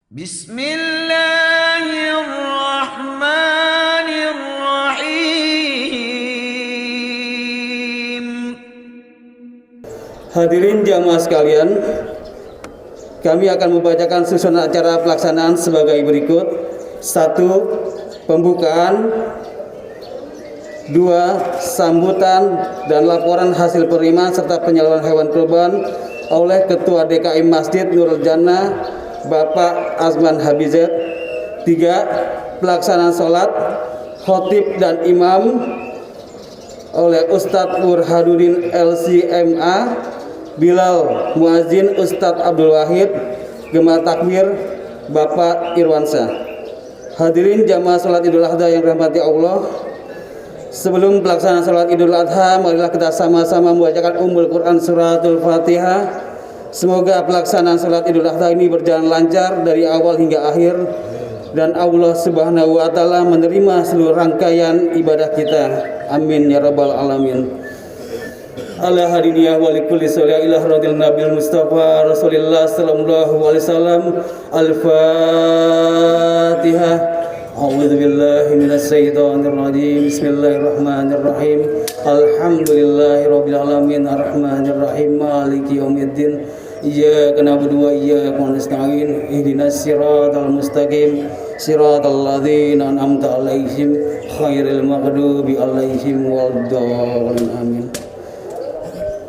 Bismillahirrahmanirrahim. Hadirin jamaah sekalian, kami akan membacakan susunan acara pelaksanaan sebagai berikut. 1. Pembukaan. 2. Sambutan dan laporan hasil penerimaan serta penyaluran hewan kurban oleh Ketua DKI Masjid Nurul Jannah Bapak Azman Habizat. 3. Pelaksanaan sholat, khotib dan imam oleh Ustadz Burhanuddin LCMA, Bilal Muazzin Ustadz Abdul Wahid, Gema Takbir Bapak Irwansyah. Hadirin jamaah sholat Idul Adha yang dirahmati Allah, sebelum pelaksanaan sholat Idul Adha, marilah kita sama-sama membacakan Ummul Quran Suratul Fatihah. Semoga pelaksanaan sholat Idul Adha ini berjalan lancar dari awal hingga akhir, dan Allah Subhanahu wa Ta'ala menerima seluruh rangkaian ibadah kita. Amin ya rabbal alamin. Ala hadiniyah wa likulli sholih ila radil nabil mustafa rasulillah sallallahu alaihi wasallam. Al-Fatihah. A'udzu billahi minasy syaithanir rajim. Bismillahirrahmanirrahim. Alhamdulillahirabbil alamin arrahmanir rahim maliki yaumiddin. Iyyaka na'budu wa iyyaka nasta'in. Ihdinas siratal mustaqim. Siratal ladzina an'amta 'alaihim ghairil maghdubi 'alaihim waladdallin. Amin.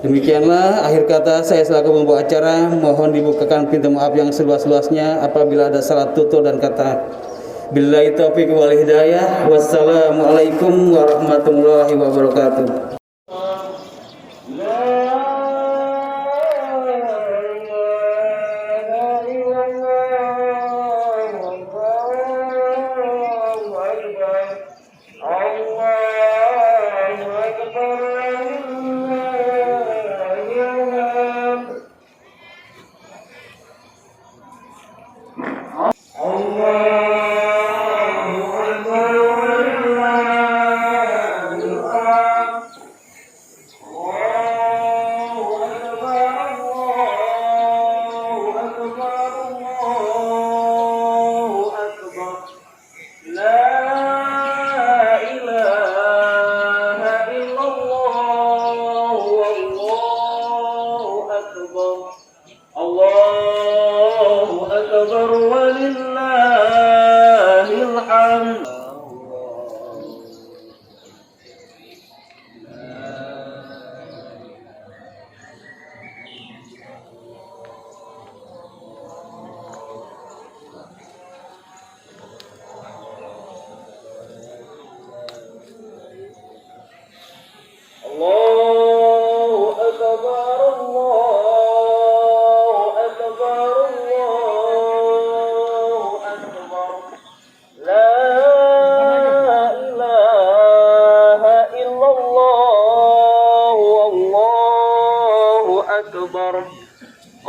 Demikianlah akhir kata saya selaku pembawa acara. Mohon dibukakan pintu maaf yang seluas-luasnya apabila ada salah tutur dan kata. Billahi taufiq wal hidayah. Wassalamualaikum warahmatullahi wabarakatuh.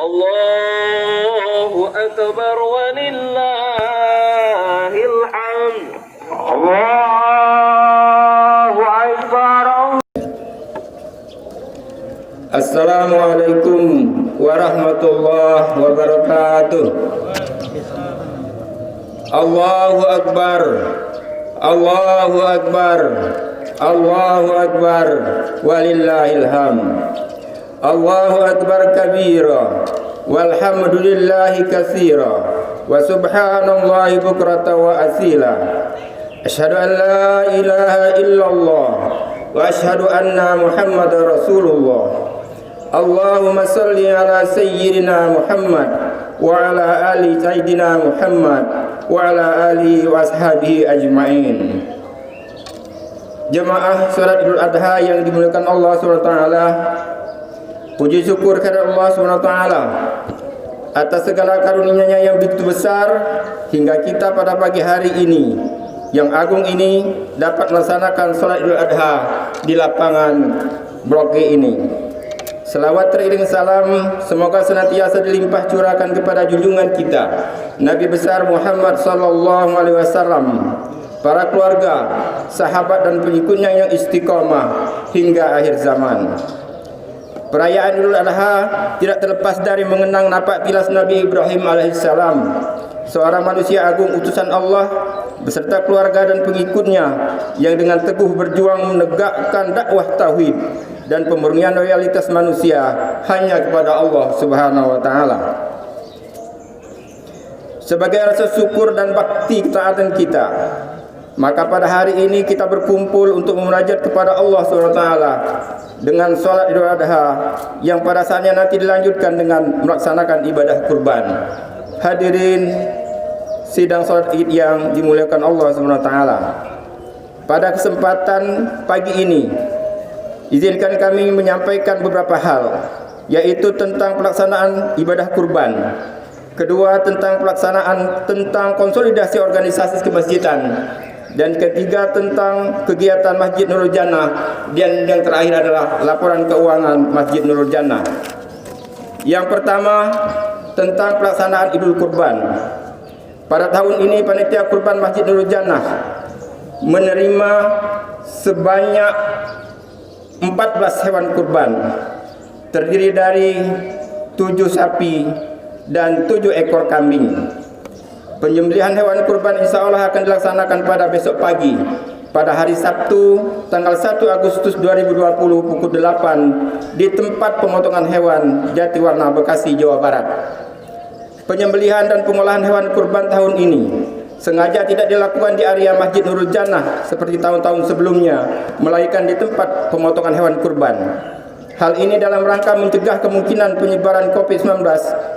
Allahu akbar walillahil hamd. Allahu akbar. Assalamualaikum warahmatullahi wabarakatuh. Allahu akbar. Allahu akbar. Allahu akbar walillahil hamd. Allahu akbar kabira walhamdulillahi katsira wa subhanallahi bukratan wa asila. Asyhadu an la ilaha illallah wa asyhadu anna Muhammadar Rasulullah. Allahumma salli ala sayyidina Muhammad wa ala ali sayyidina Muhammad wa ala alihi wa ashabihi ajma'in. Jemaah salat Idul Adha yang dimuliakan Allah Subhanahu wa taala, puji syukur kepada Allah SWT atas segala karunia-Nya yang begitu besar hingga kita pada pagi hari ini yang agung ini dapat melaksanakan sholat Idul Adha di lapangan Blok G ini. Selawat teriring salam semoga senantiasa dilimpah curahkan kepada junjungan kita Nabi besar Muhammad sallallahu alaihi wasallam, para keluarga, sahabat dan pengikutnya yang istiqomah hingga akhir zaman. Perayaan Idul Adha tidak terlepas dari mengenang napak tilas Nabi Ibrahim alaihissalam seorang manusia agung utusan Allah beserta keluarga dan pengikutnya yang dengan teguh berjuang menegakkan dakwah tauhid dan pemurnian loyalitas manusia hanya kepada Allah Subhanahu wa taala. Sebagai rasa syukur dan bakti ketaatan kita, maka pada hari ini kita berkumpul untuk memunajat kepada Allah Subhanahu wa taala dengan salat Idul Adha yang pada saatnya nanti dilanjutkan dengan melaksanakan ibadah kurban. Hadirin sidang salat Id yang dimuliakan Allah Subhanahu wa taala. Pada kesempatan pagi ini, izinkan kami menyampaikan beberapa hal, yaitu tentang pelaksanaan ibadah kurban. Kedua, tentang pelaksanaan tentang konsolidasi organisasi kemasjidan. Dan ketiga, tentang kegiatan Masjid Nurul Jannah. Dan yang terakhir adalah laporan keuangan Masjid Nurul Jannah. Yang pertama, tentang pelaksanaan Idul Kurban. Pada tahun ini panitia kurban Masjid Nurul Jannah menerima sebanyak 14 hewan kurban, terdiri dari 7 sapi dan 7 ekor kambing. Penyembelihan hewan kurban insya Allah akan dilaksanakan pada besok pagi, pada hari Sabtu tanggal 1 Agustus 2020 pukul 8 di tempat pemotongan hewan Jatiwarna, Bekasi, Jawa Barat. Penyembelihan dan pengolahan hewan kurban tahun ini sengaja tidak dilakukan di area Masjid Nurul Jannah seperti tahun-tahun sebelumnya, melainkan di tempat pemotongan hewan kurban. Hal ini dalam rangka mencegah kemungkinan penyebaran COVID-19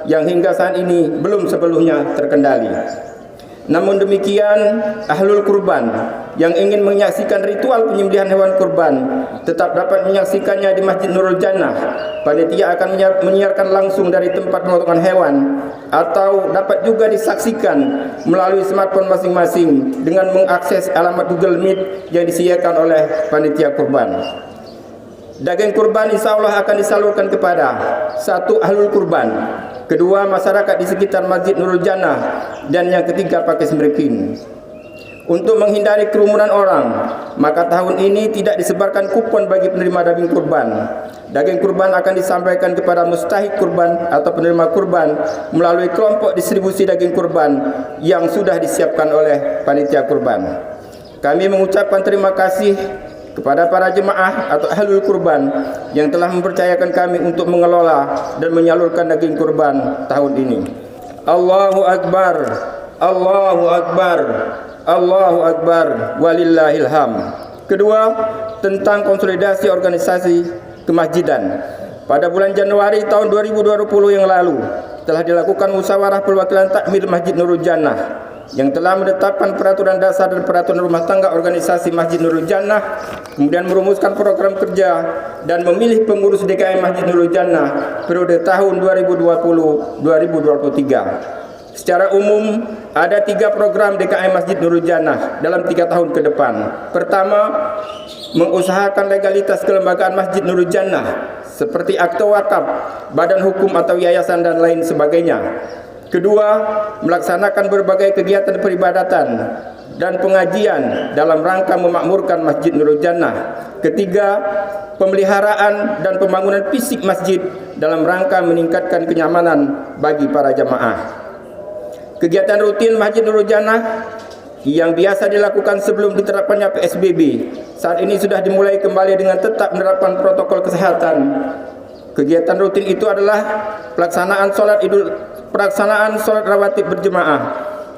yang hingga saat ini belum sepenuhnya terkendali. Namun demikian, ahlul kurban yang ingin menyaksikan ritual penyembelihan hewan kurban tetap dapat menyaksikannya di Masjid Nurul Jannah. Panitia akan menyiarkan langsung dari tempat pemotongan hewan atau dapat juga disaksikan melalui smartphone masing-masing dengan mengakses alamat Google Meet yang disediakan oleh panitia kurban. Daging kurban insya Allah akan disalurkan kepada 1. ahlul kurban, 2. masyarakat di sekitar Masjid Nurul Jannah, dan yang ketiga pakis miskin. Untuk menghindari kerumunan orang, maka tahun ini tidak disebarkan kupon bagi penerima daging kurban. Daging kurban akan disampaikan kepada mustahik kurban atau penerima kurban melalui kelompok distribusi daging kurban yang sudah disiapkan oleh panitia kurban. Kami mengucapkan terima kasih kepada para jemaah atau ahlul kurban yang telah mempercayakan kami untuk mengelola dan menyalurkan daging kurban tahun ini. Allahu Akbar, Allahu Akbar, Allahu Akbar, walillahil ham. Kedua, tentang konsolidasi organisasi kemasjidan. Pada bulan Januari tahun 2020 yang lalu telah dilakukan musyawarah perwakilan takmir Masjid Nurul Jannah yang telah menetapkan peraturan dasar dan peraturan rumah tangga organisasi Masjid Nurul Jannah, kemudian merumuskan program kerja dan memilih pengurus DKM Masjid Nurul Jannah periode tahun 2020-2023. Secara umum, ada 3 program DKM Masjid Nurul Jannah dalam 3 tahun ke depan. Pertama, mengusahakan legalitas kelembagaan Masjid Nurul Jannah seperti akte wakaf, badan hukum atau yayasan dan lain sebagainya. Kedua, melaksanakan berbagai kegiatan peribadatan dan pengajian dalam rangka memakmurkan Masjid Nurul Jannah. Ketiga, pemeliharaan dan pembangunan fisik masjid dalam rangka meningkatkan kenyamanan bagi para jamaah. Kegiatan rutin Masjid Nurul Jannah yang biasa dilakukan sebelum diterapkannya PSBB saat ini sudah dimulai kembali dengan tetap menerapkan protokol kesehatan. Kegiatan rutin itu adalah pelaksanaan sholat rawatib berjemaah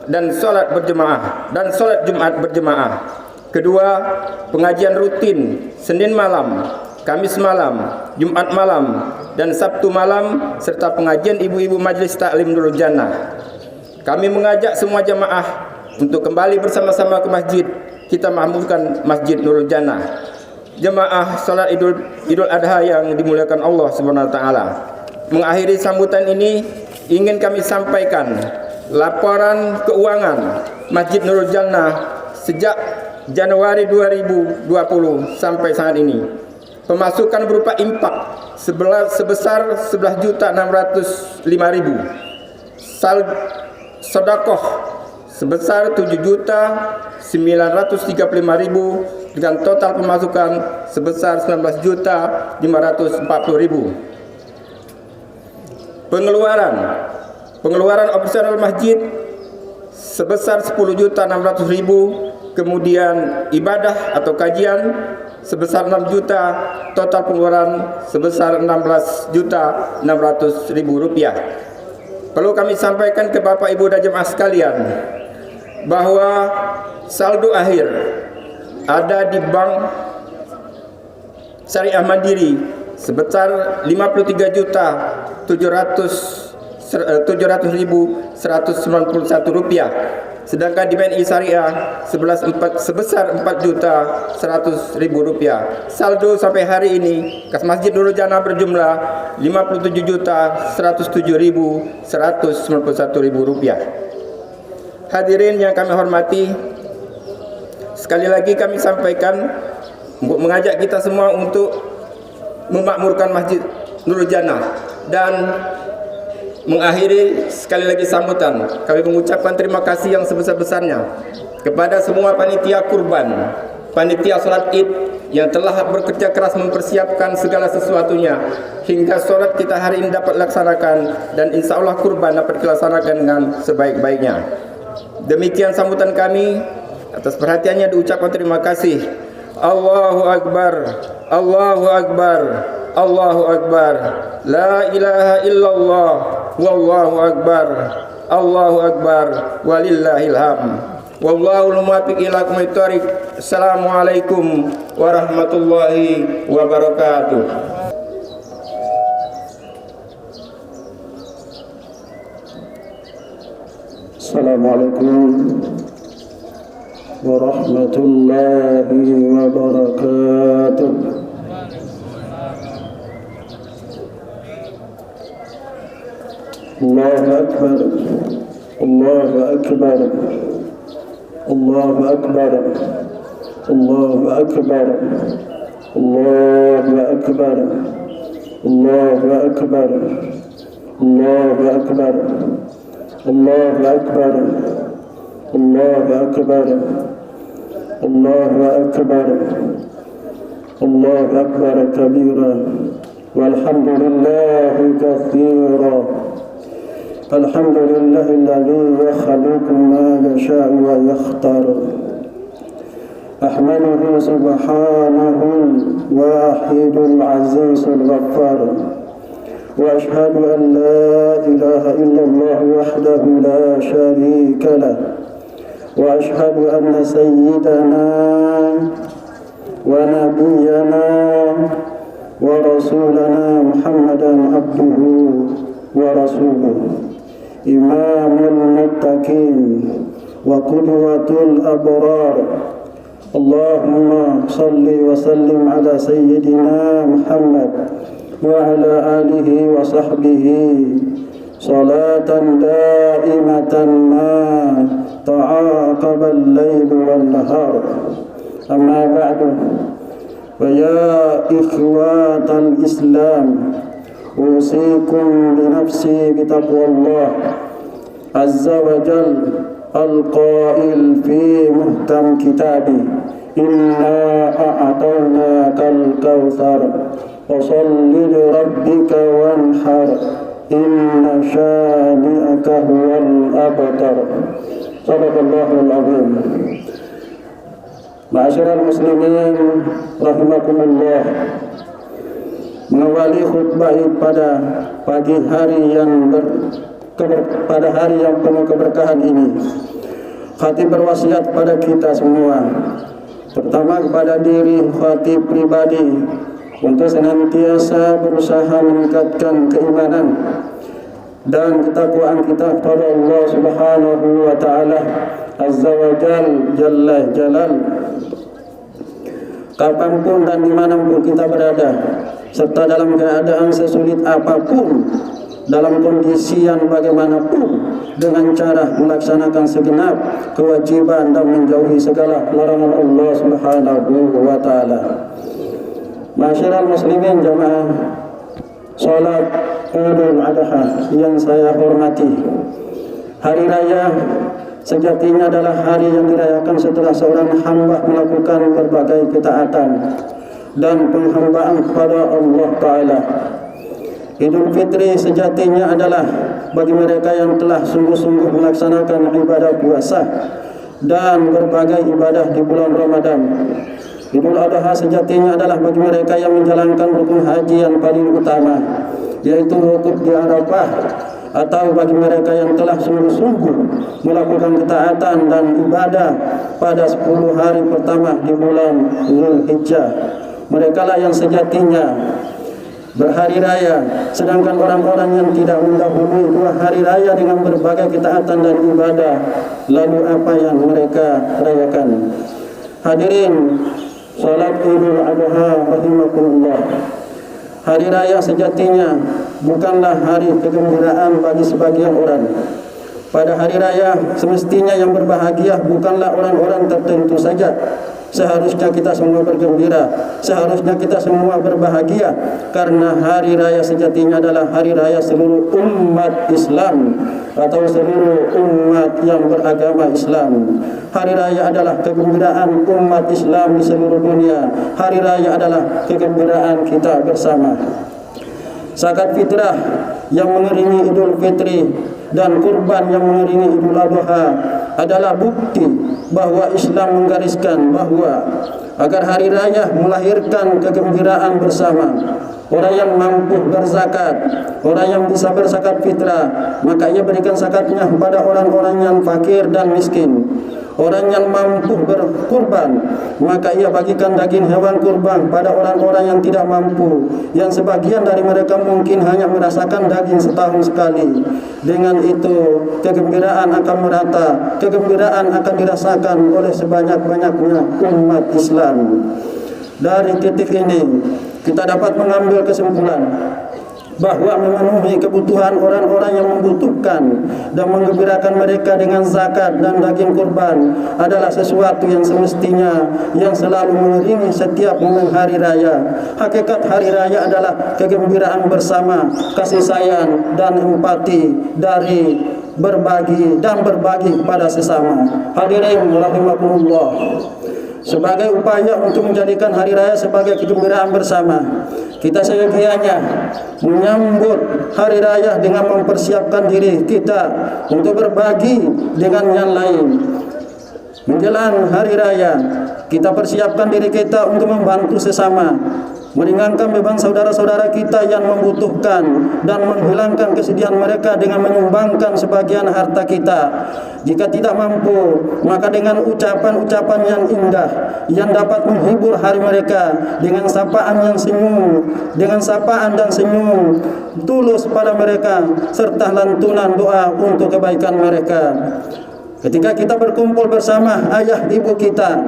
dan sholat berjemaah dan sholat Jumat berjemaah. Kedua, pengajian rutin Senin malam, Kamis malam, Jumat malam, dan Sabtu malam, serta pengajian ibu-ibu Majelis Taklim Nurul Jannah. Kami mengajak semua jamaah untuk kembali bersama-sama ke masjid, kita makmurkan Masjid Nurul Jannah. Jemaah salat Idul Adha yang dimuliakan Allah Subhanahu wa taala. Mengakhiri sambutan ini ingin kami sampaikan laporan keuangan Masjid Nurul Jannah sejak Januari 2020 sampai saat ini. Pemasukan berupa infak sebesar 11.605.000. Sedekah sebesar 7.935.000 dengan total pemasukan sebesar 19.540.000. Pengeluaran operasional masjid sebesar 10.600.000, kemudian ibadah atau kajian sebesar 6 juta, total pengeluaran sebesar 16.600.000 rupiah. Perlu kami sampaikan ke Bapak Ibu dan jemaah sekalian bahwa saldo akhir ada di Bank Syariah Mandiri sebesar 53.700.191 rupiah. Sedangkan di BNI Syariah sebesar 4.100.000 rupiah. Saldo sampai hari ini kas Masjid Nurul Jannah berjumlah 57.107.191 rupiah. Hadirin yang kami hormati, sekali lagi kami sampaikan untuk mengajak kita semua untuk memakmurkan Masjid Nurul Jannah dan mengakhiri sekali lagi sambutan. Kami mengucapkan terima kasih yang sebesar-besarnya kepada semua panitia kurban, panitia salat Id yang telah bekerja keras mempersiapkan segala sesuatunya hingga salat kita hari ini dapat dilaksanakan dan insya Allah kurban dapat dilaksanakan dengan sebaik-baiknya. Demikian sambutan kami. Atas perhatiannya diucapkan terima kasih. Allahu Akbar, Allahu Akbar, Allahu Akbar, la ilaha illallah, wallahu akbar, Allahu akbar, walillahil hamd. Wallahul muwaffiq ila aqwamit thoriq. Assalamualaikum warahmatullahi wabarakatuh. Assalamualaikum warahmatullahi wabarakatuh. Allahu Akbar, Allahu Akbar, Allahu Akbar, Allahu Akbar, Allahu Akbar, Allahu Akbar, Allahu Akbar, Allahu Akbar, Allahu Akbar, Allahu Akbar, Allahu Akbar kabira, walhamdulillahi katsira. Alhamdulillahilladzi yakhluqu ma yasha'u wa yakhtar. Ahmaduhu subhanahu wahidul azizul ghaffar. Wa ashhadu an la ilaha illallah wahdahu la syarika lah. Wa ashhadu anna sayyidana wa nabiyyana wa rasulana Muhammadan abduhu wa rasuluh. Imamul muttaqin wa qudwatul abrar. Allahumma salli wa sallim ala sayyidina Muhammad wa ala alihi wa sahbihi salatan daimatan ma ta'aqaba al-lail wal nahar. Amma ba'du, wa ya ikhwatal Islam, usikum binafsi bitaqwallah azza wa jal al-qail fi muhtam kitabi inna a'tainakal kautsar fasalli li rabbika wanhar inna syani'aka huwal abtar. Sadaqallahul azim. Ma'asyiral muslimin rahimakumullah, mengawali khutbah pada pagi hari yang pada hari yang penuh keberkahan ini, khatib berwasiat pada kita semua, pertama kepada diri khatib pribadi, untuk senantiasa berusaha meningkatkan keimanan dan ketakwaan kita kepada Allah Subhanahu wa taala Azza wa Jalla Jalal, kapanpun dan dimanapun kita berada, serta dalam keadaan sesulit apapun, dalam kondisi yang bagaimanapun, dengan cara melaksanakan segenap kewajiban dan menjauhi segala larangan Allah Subhanahu wa taala. Masyarakat muslimin jamaah salat Idul Adha yang saya hormati, hari raya sejatinya adalah hari yang dirayakan setelah seorang hamba melakukan berbagai ketaatan dan penghambaan kepada Allah Ta'ala. Idul Fitri sejatinya adalah bagi mereka yang telah sungguh-sungguh melaksanakan ibadah puasa dan berbagai ibadah di bulan Ramadan. Idul Adha sejatinya adalah bagi mereka yang menjalankan rukun haji yang paling utama, yaitu wukuf di Arafah, atau bagi mereka yang telah sungguh-sungguh melakukan ketaatan dan ibadah pada 10 hari pertama di bulan Zulhijjah. Mereka lah yang sejatinya berhari raya, sedangkan orang-orang yang tidak mendahului 2 hari raya dengan berbagai ketaatan dan ibadah, lalu apa yang mereka rayakan? Hadirin salat Idul Adha rahimakumullah. Hari raya sejatinya bukanlah hari kegembiraan bagi sebagian orang. Pada hari raya semestinya yang berbahagia bukanlah orang-orang tertentu saja. Seharusnya kita semua bergembira, seharusnya kita semua berbahagia, karena hari raya sejatinya adalah hari raya seluruh umat Islam atau seluruh umat yang beragama Islam. Hari raya adalah kegembiraan umat Islam di seluruh dunia. Hari raya adalah kegembiraan kita bersama. Zakat fitrah yang mengiringi Idul Fitri dan kurban yang mengiringi Idul Adha adalah bukti bahwa Islam menggariskan bahwa agar hari raya melahirkan kegembiraan bersama. Orang yang mampu berzakat, orang yang bisa berzakat fitrah, maka ia berikan zakatnya kepada orang-orang yang fakir dan miskin. Orang yang mampu berkurban, maka ia bagikan daging hewan kurban pada orang-orang yang tidak mampu, yang sebagian dari mereka mungkin hanya merasakan daging setahun sekali. Dengan itu kegembiraan akan merata, kegembiraan akan dirasakan oleh sebanyak-banyaknya umat Islam. Dari titik ini kita dapat mengambil kesimpulan bahwa memenuhi kebutuhan orang-orang yang membutuhkan dan menggembirakan mereka dengan zakat dan daging kurban adalah sesuatu yang semestinya yang selalu mengiringi setiap momen hari raya. Hakikat hari raya adalah kegembiraan bersama, kasih sayang dan empati dari berbagi kepada sesama. Hadirin rahimakumullah. Sebagai upaya untuk menjadikan hari raya sebagai kegembiraan bersama, kita seyogianya menyambut hari raya dengan mempersiapkan diri kita untuk berbagi dengan yang lain. Menjelang hari raya, kita persiapkan diri kita untuk membantu sesama, meringankan beban saudara-saudara kita yang membutuhkan dan menghilangkan kesedihan mereka dengan menyumbangkan sebagian harta kita. Jika tidak mampu, maka dengan ucapan-ucapan yang indah yang dapat menghibur hari mereka, dengan sapaan yang senyum, dengan sapaan dan senyum tulus pada mereka, serta lantunan doa untuk kebaikan mereka. Ketika kita berkumpul bersama ayah ibu kita,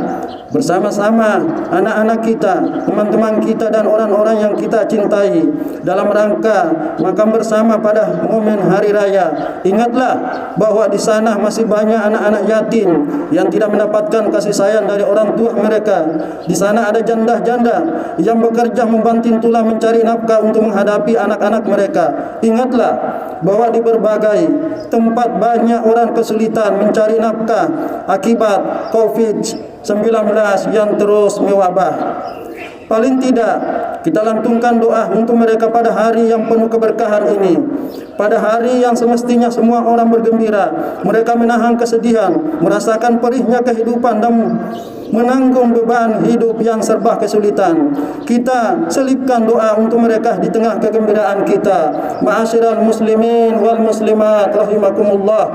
bersama-sama anak-anak kita, teman-teman kita dan orang-orang yang kita cintai dalam rangka makan bersama pada momen hari raya, ingatlah bahwa di sana masih banyak anak-anak yatim yang tidak mendapatkan kasih sayang dari orang tua mereka. Di sana ada janda-janda yang bekerja membanting tulang mencari nafkah untuk menghadapi anak-anak mereka. Ingatlah bahwa di berbagai tempat banyak orang kesulitan mencari nafkah akibat COVID-19 yang terus mewabah. Paling tidak kita lantunkan doa untuk mereka pada hari yang penuh keberkahan ini, pada hari yang semestinya semua orang bergembira. Mereka menahan kesedihan, merasakan perihnya kehidupan dan menanggung beban hidup yang serba kesulitan. Kita selipkan doa untuk mereka di tengah kegembiraan kita. Ma'asyiral muslimin wal muslimat rahimakumullah.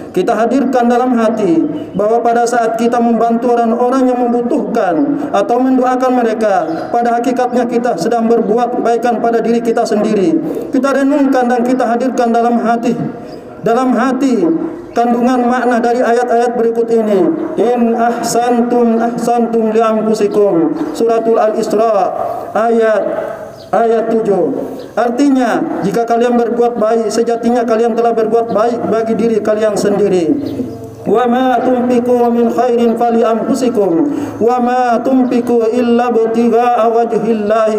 Kita hadirkan dalam hati bahwa pada saat kita membantu orang-orang yang membutuhkan atau mendoakan mereka, pada hakikatnya kita sedang berbuat kebaikan pada diri kita sendiri. Kita renungkan dan kita hadirkan dalam hati kandungan makna dari ayat-ayat berikut ini. In ahsantum ahsantum li anfusikum. Suratul Al-Isra ayat 7. Artinya, jika kalian berbuat baik, sejatinya kalian telah berbuat baik bagi diri kalian sendiri. وما تنفقوا من خير فلأنفسكم وما تنفقوا إلا ابتغاء وجه الله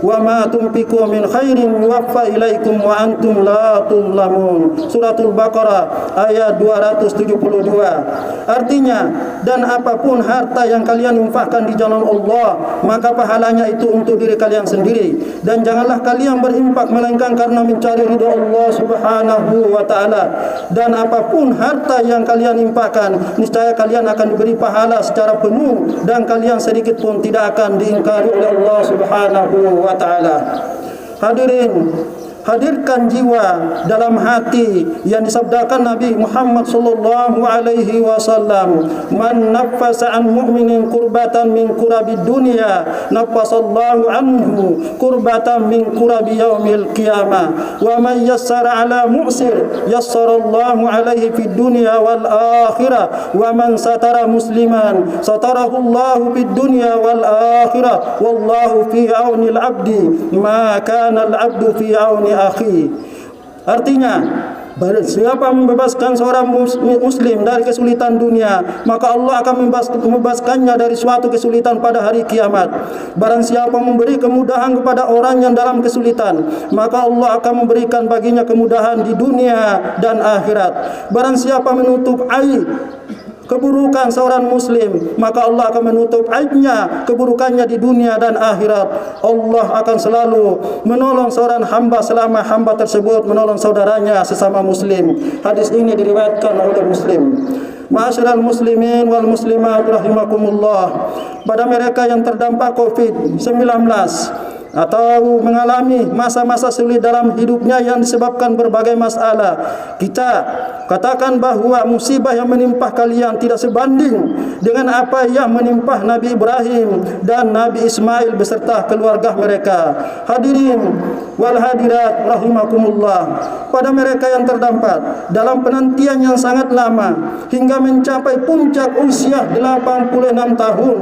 وما تنفقوا من خير يوفى إليكم وأنتم لا تظلمون. Suratul Baqarah ayat 272. Artinya, dan apapun harta yang kalian infakkan di jalan Allah, maka pahalanya itu untuk diri kalian sendiri, dan janganlah kalian berinfak melainkan karena mencari ridha Allah Subhanahu wa taala. Dan apapun harta yang kalian infakkan, niscaya kalian akan diberi pahala secara penuh, dan kalian sedikit pun tidak akan diingkari oleh Allah Subhanahu wa taala. Hadirin, hadirkan jiwa dalam hati yang disabdakan Nabi Muhammad sallallahu alaihi wasallam, man naffasa an mu'minin kurbatan min kurabid dunya naffasallahu anhu kurbatan min kurabi yaumil qiyamah wa man yassara ala mu'sir yassarallahu alaihi fid dunya wal akhirah wa man satara musliman satarahu Allahu fid dunya wal akhirah wallahu fi aunil abdi ma kana al abdu fi auni akhi. Artinya, siapa membebaskan seorang muslim dari kesulitan dunia, maka Allah akan membebaskannya dari suatu kesulitan pada hari kiamat. Barang siapa memberi kemudahan kepada orang yang dalam kesulitan, maka Allah akan memberikan baginya kemudahan di dunia dan akhirat. Barang siapa menutup aib keburukan seorang muslim, maka Allah akan menutup aibnya, keburukannya di dunia dan akhirat. Allah akan selalu menolong seorang hamba selama hamba tersebut menolong saudaranya sesama muslim. Hadis ini diriwayatkan oleh Muslim. Ma'asyiral muslimin wal muslimat rahimakumullah, pada mereka yang terdampak COVID-19 atau mengalami masa-masa sulit dalam hidupnya yang disebabkan berbagai masalah, kita katakan bahwa musibah yang menimpa kalian tidak sebanding dengan apa yang menimpa Nabi Ibrahim dan Nabi Ismail beserta keluarga mereka. Hadirin wal hadirat rahimakumullah, pada mereka yang terdampak dalam penantian yang sangat lama hingga mencapai puncak usia 86 tahun,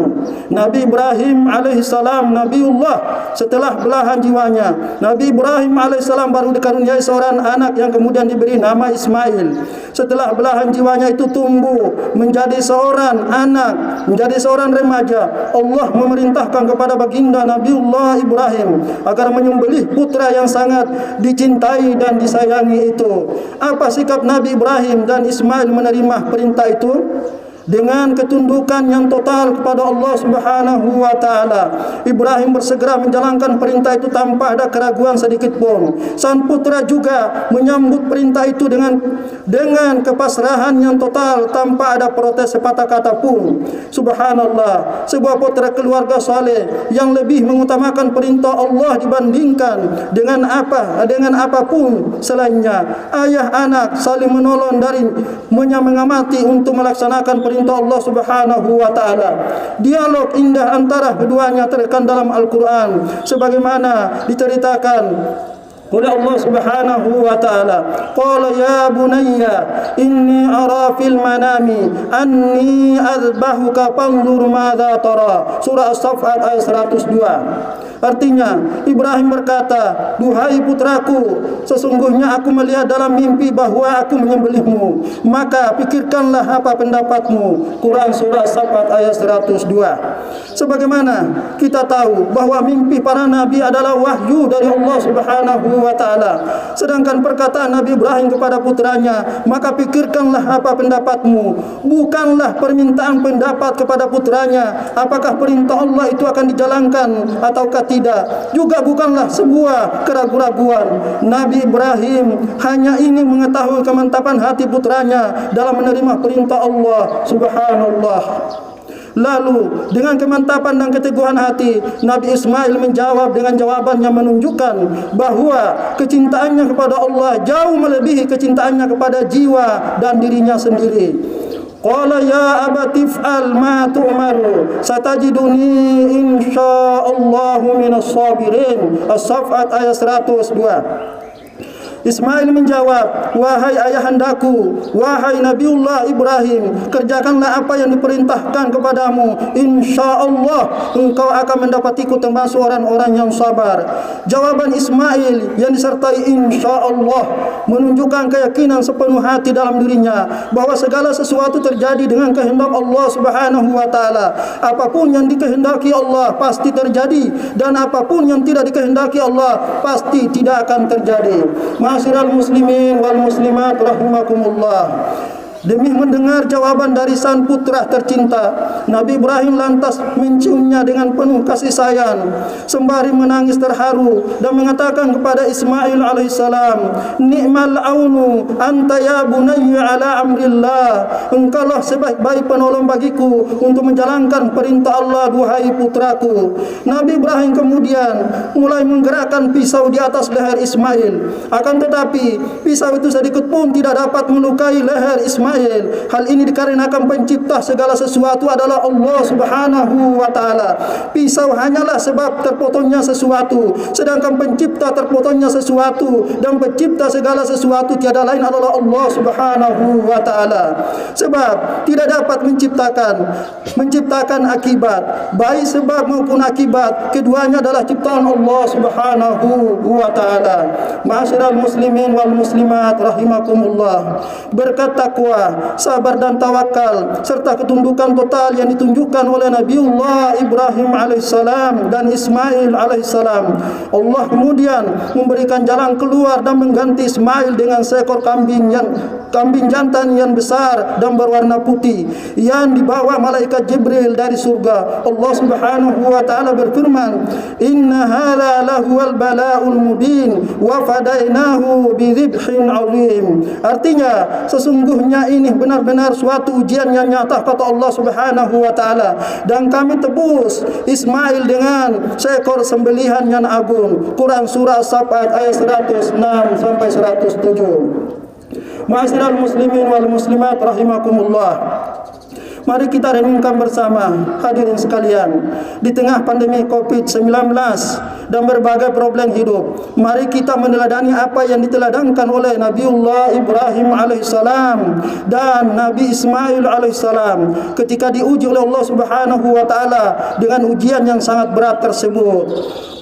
Nabi Ibrahim alaihissalam, Nabiullah, setelah belahan jiwanya, Nabi Ibrahim alaihissalam baru dikaruniai seorang anak yang kemudian diberi nama Ismail. Setelah belahan jiwanya itu tumbuh menjadi seorang anak, menjadi seorang remaja, Allah memerintahkan kepada baginda Nabiullah Ibrahim agar menyembelih putra yang sangat dicintai dan disayangi itu. Apa sikap Nabi Ibrahim dan Ismail menerima perintah itu? Dengan ketundukan yang total kepada Allah Subhanahu wa taala, Ibrahim bersegera menjalankan perintah itu tanpa ada keraguan sedikit pun. Sang putra juga menyambut perintah itu dengan kepasrahan yang total tanpa ada protes sepatah kata pun. Subhanallah, sebuah putra keluarga saleh yang lebih mengutamakan perintah Allah dibandingkan dengan apapun selainnya. Ayah anak saling menolong dari mengamati untuk melaksanakan perintah Allah Subhanahu wa taala. Dialog indah antara keduanya terekam dalam Al-Qur'an sebagaimana diceritakan oleh Allah Subhanahu wa taala. Qala ya bunayya inni ara fil manami anni azbahuka fanzur madza tara. Surah As-Saffat ayat 102. Artinya, Ibrahim berkata, duhai putraku, sesungguhnya aku melihat dalam mimpi bahwa aku menyembelihmu, maka pikirkanlah apa pendapatmu. Quran surah As-Saffat ayat 102. Sebagaimana kita tahu bahwa mimpi para nabi adalah wahyu dari Allah Subhanahu wa taala. Sedangkan perkataan Nabi Ibrahim kepada putranya, maka pikirkanlah apa pendapatmu, bukanlah permintaan pendapat kepada putranya apakah perintah Allah itu akan dijalankan ataukah tidak, juga bukanlah sebuah keraguan-raguan. Nabi Ibrahim hanya ingin mengetahui kemantapan hati putranya dalam menerima perintah Allah. Subhanallah. Lalu dengan kemantapan dan keteguhan hati, Nabi Ismail menjawab dengan jawaban yang menunjukkan bahwa kecintaannya kepada Allah jauh melebihi kecintaannya kepada jiwa dan dirinya sendiri. Qala ya abati fa'al ma tu'maru satajiduni insyaallahu minas sabirin. As-Saffat ayat 102. Ismail menjawab, "Wahai ayahandaku, wahai Nabiullah Ibrahim, kerjakanlah apa yang diperintahkan kepadamu. InsyaAllah engkau akan mendapatiku termasuk orang-orang yang sabar." Jawaban Ismail yang disertai InsyaAllah menunjukkan keyakinan sepenuh hati dalam dirinya bahwa segala sesuatu terjadi dengan kehendak Allah Subhanahu wa taala. Apapun yang dikehendaki Allah pasti terjadi, dan apapun yang tidak dikehendaki Allah pasti tidak akan terjadi. Ma'asyiral muslimin wal muslimat rahimakumullah. Demi mendengar jawaban dari sang putra tercinta, Nabi Ibrahim lantas menciumnya dengan penuh kasih sayang sembari menangis terharu dan mengatakan kepada Ismail alaihissalam, "Ni'mal aunu anta ya bunayya ala amrillah." Engkaulah sebaik-baik penolong bagiku untuk menjalankan perintah Allah, duhai putraku. Nabi Ibrahim kemudian mulai menggerakkan pisau di atas leher Ismail. Akan tetapi pisau itu sedikit pun tidak dapat melukai leher Ismail. Hal ini dikarenakan pencipta segala sesuatu adalah Allah Subhanahu wa taala. Pisau hanyalah sebab terpotongnya sesuatu, sedangkan pencipta terpotongnya sesuatu dan pencipta segala sesuatu tiada lain adalah Allah Subhanahu wa taala. Sebab tidak dapat menciptakan akibat, baik sebab maupun akibat, keduanya adalah ciptaan Allah Subhanahu wa taala. Ma'asyiral muslimin wal muslimat rahimakumullah. Berkat takwa, sabar dan tawakal serta ketundukan total yang ditunjukkan oleh Nabiullah Ibrahim alaihissalam dan Ismail alaihissalam, Allah kemudian memberikan jalan keluar dan mengganti Ismail dengan seekor kambing jantan yang besar dan berwarna putih yang dibawa malaikat Jibril dari surga. Allah Subhanahu wa taala berfirman, "Inna hadza lahuwal bala'ul mubin wa fadainahu bidzibhin 'azim." Artinya, sesungguhnya ini benar-benar suatu ujian yang nyata, kata Allah Subhanahu wa taala, dan kami tebus Ismail dengan seekor sembelihan yang agung. Quran surah As-Saffat ayat 106 sampai 107. Ma'asyiral muslimin wal muslimat rahimakumullah. Mari kita renungkan bersama, hadirin sekalian, di tengah pandemi COVID-19 dan berbagai problem hidup, mari kita meneladani apa yang diteladankan oleh Nabiullah Ibrahim alaihissalam dan Nabi Ismail alaihissalam ketika diuji oleh Allah Subhanahu wa taala dengan ujian yang sangat berat tersebut.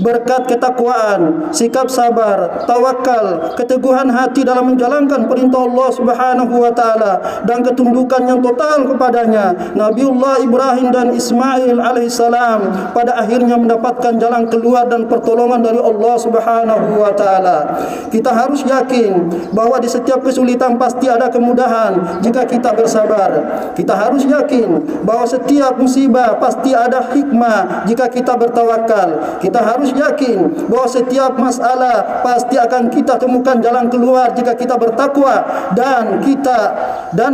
Berkat ketakwaan, sikap sabar, tawakal, keteguhan hati dalam menjalankan perintah Allah Subhanahu wa taala dan ketundukan yang total kepadanya, Nabiullah Ibrahim dan Ismail alaihissalam pada akhirnya mendapatkan jalan keluar dan pertolongan dari Allah Subhanahu wa taala. Kita harus yakin bahwa di setiap kesulitan pasti ada kemudahan jika kita bersabar. Kita harus yakin bahwa setiap musibah pasti ada hikmah jika kita bertawakal. Kita harus yakin bahwa setiap masalah pasti akan kita temukan jalan keluar jika kita bertakwa, dan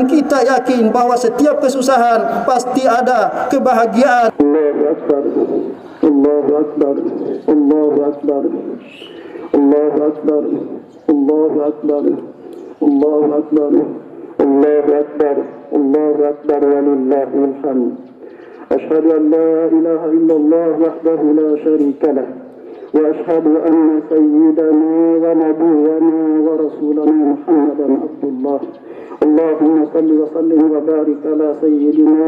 kita yakin bahwa setiap kesusahan pasti ada kebahagiaan. Allahu Akbar, Allahu Akbar, Allahu Akbar, Allahu Akbar, Allahu Akbar, Allahu Akbar, Allahu Akbar, Allahu Akbar, walillahil hamd. Ashhadu an la ilaha illallah wahdahu la syarika lah, wa ashhadu anna sayyidana wa nabiyyana wa rasulana Muhammadan abdullah. Allahumma salli wa sallim wa barik ala sayyidina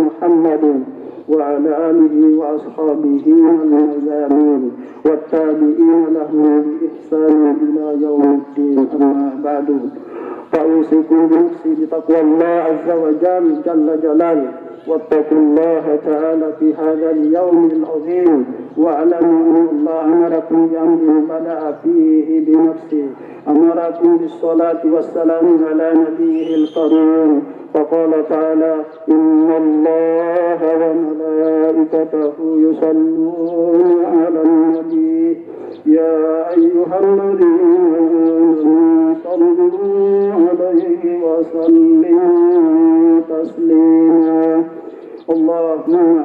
Muhammadin wa ala alihi wa ashabihi al-mayamin wa tabi'ina lahum bi ihsanin ila yaumiddin, amma ba'du. Fa'usikum bi nafsi bi taqwallah azza wa jalla jalal. واتقوا الله تعالى في هذا اليوم العظيم واعلموا ان الله امركم بامر بدا فيه بنفسه، امركم بالصلاه والسلام على نبيه الكريم، فقال تعالى ان الله وملائكته يصلون على النبي يا ايها الذين امنوا صلوا عليه وسلموا تسليما. اللهم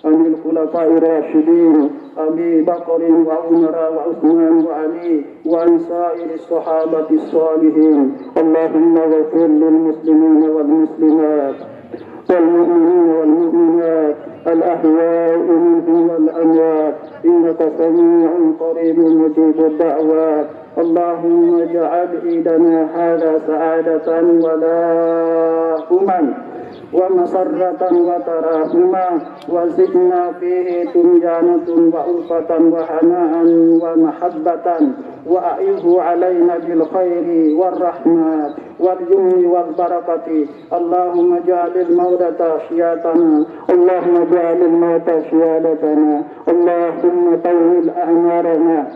عن الخلفاء الراشدين أبي بكر وعمر وعثمان وعلي وعن سائر الصحابة الصالحين. اللهم اغفر للمسلمين والمسلمات والمؤمنين والمؤمنات الأحياء منهم والأموات إنك سميع قريب مجيب الدعوات. اللهم اجعل عيدنا هذا سعادة ولا أمم ومسرة وتراحما وزدنا فيه تنجانة وألفة وهناء ومحبة وأعيذه علينا بالخير والرحمة واليمن والبركة اللهم اجعل الموت شهادتنا اللهم اجعل الموت شهادتنا اللهم طول أعمارنا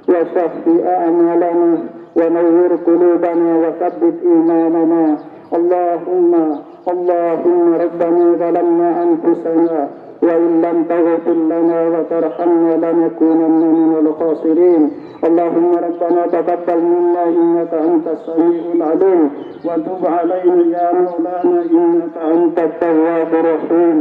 وصف أعمالنا ونور قلوبنا وثبت إيماننا اللهم ربنا ظلمنا أنفسنا وإن لم تغفر لنا وترحمنا لنكونن من الخاسرين اللهم ربنا تقبل منا إنك أنت السميع العليم وتب علينا يا مولانا إنك أنت التواب الرحيم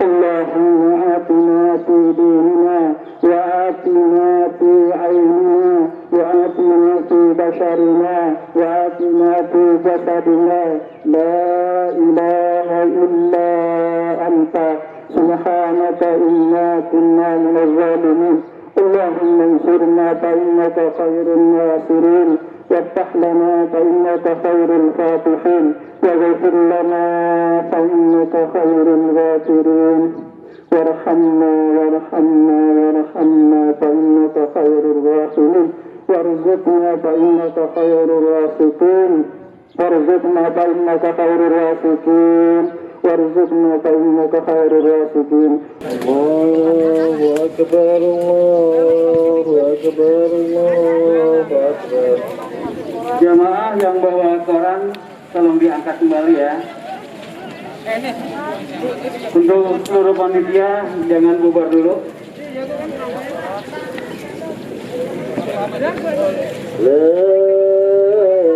اللهم آتنا في ديننا وآتنا في عيننا وآتنا في بشرنا وآتنا في جسدنا لا إله إلا أنت سبحانك إنا كنا من الظالمين اللهم انصرنا فإنك خير الناصرين وافتح لنا فإنك خير الفاتحين واغفر لنا فإنك خير الغافرين وارحمنا فإنك خير الراحمين وارزقنا فإنك خير الرازقين وارزقنا فإنك خير الرازقين وارزقنا فإنك خير الرازقين الله أكبر الله أكبر الله أكبر. Jamaah yang bawa koran tolong diangkat kembali ya. Untuk seluruh panitia jangan bubar dulu. La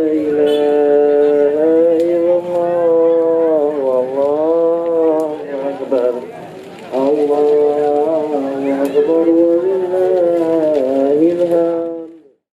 ilaha illallah wallahu akbar. Allahu akbar.